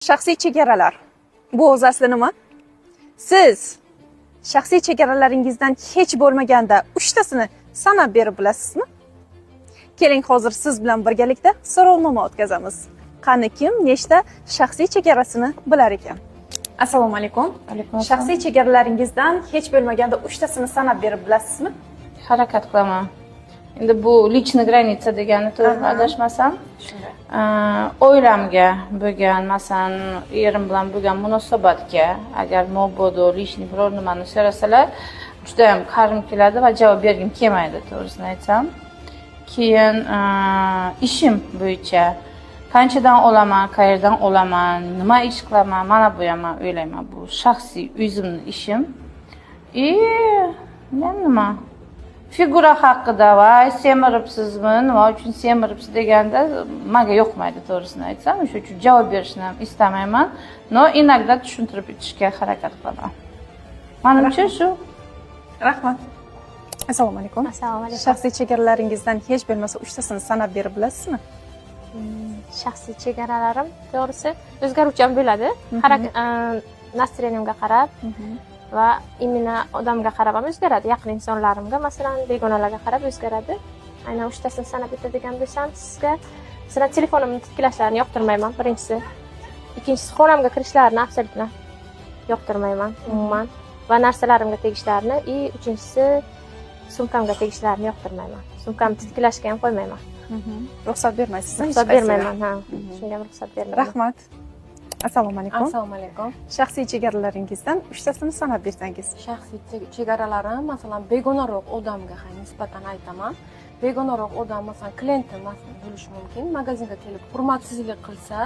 Shaxsiy chegaralar. Bu o'zi asli nima? Siz shaxsiy chegaralaringizdan hech bo'lmaganda 3 tasini sanab berib bilasizmi? Keling, hozir siz bilan birgalikda so'rovnoma o'tkazamiz. Qani kim nechta shaxsiy chegarasini bilar ekan? Assalomu alaykum. Shaxsiy chegaralaringizdan hech bo'lmaganda 3 tasini sanab berib bilasizmi? Harakat qilaman. Endi bu личный граница degani to'g'ri adashmasam, oilamga bo'lgan, masalan, erim bilan bo'lgan munosabatga agar mobodo личный biror nimani so'rasalar, juda ham qarim keladi va javob bergim kelmaydi, to'g'risini aytsam. Keyin ishim bo'yicha qanchadan olaman, qayerdan olaman, nima ish qilaman, mana bu ham men o'ylayman, bu shaxsiy o'zimning ishim. Men nima? Figura haqida va semiribsizmi, nima uchun semiribsiz deganda menga yoqmaydi, to'g'risini aytsam, o'sha uchun javob berishni ham istamayman. No, inogda tushuntirib o'tishga harakat qilaman. Menimcha shu. Rahmat. Assalomu alaykum. Assalomu alaykum. Shaxsiy chegaralaringizdan hech bo'lmasa 3 tasini sanab berib bilasizmi? Shaxsiy chegaralarim to'g'risi o'zgaruvchan bo'ladi. Настроениямga qarab va imенно odamga qarab ham o'zgaradi. Yaqin insonlarimga, masalan, begonalarga qarab o'zgaradi. Aynan 3 tasini sanab aytadigan bo'lsam, sizga masalan telefonimni titklashlarini yoqtirmayman, birinchisi. Ikkinchisi, xonamga kirishlarini absolyutno yoqtirmayman umuman va narsalarimga tegishlarini, uchinchisi sumkamga tegishlarini yoqtirmayman. Sumkamni titkilashga ham qo'ymayman. Ruxsat bermaysiz? Ruxsat bermayman, ha. Shunga ham ruxsat bermayman. Rahmat. Assalomu alaykum. Assalomu alaykum. Shaxsiy chegaralaringizdan 3 tasini sanab bersangiz. Shaxsiy chegaralarim, masalan, begonaroq odamga nisbatan aytaman. Begonaroq odam, masalan, klientim bo'lishi mumkin. Magazinga kelib hurmatsizlik qilsa,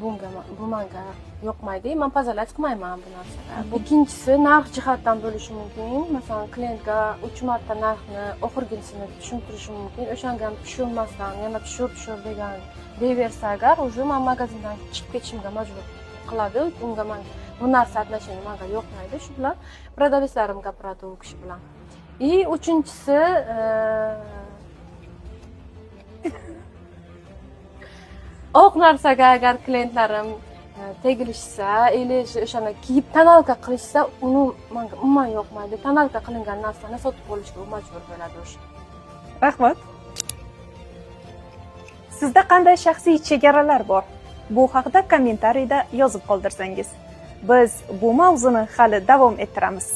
bu menga yoqmaydi. Men pazarlash qilmayman bu narsaga. Ikkinchisi, narx jihatdan bo'lishi mumkin. Masalan, klientga 3 marta narxni oxirgisini tushuntirishi mumkin. O'shanga ham tushunmasdan, yana tushur degan deyaversa agar, уже men magazindan chiqib ketishimga majbur qiladi. Unga men bu narsa отношение menga yoqmaydi. Shu bilan продавецlarim gapiradi u kishi bilan. Uchinchisi, oq narsaga agar klientlarim tegilishsa, o'shani kiyib tonalka qilishsa, uni menga umuman yoqmaydi. Tonalka qilingan narsani sotib olishga majbur bo'ladi o'sha. Rahmat. Sizda qanday shaxsiy chegaralar bor? Bu haqida kommentariyda yozib qoldirsangiz, biz bu mavzuni hali davom ettiramiz.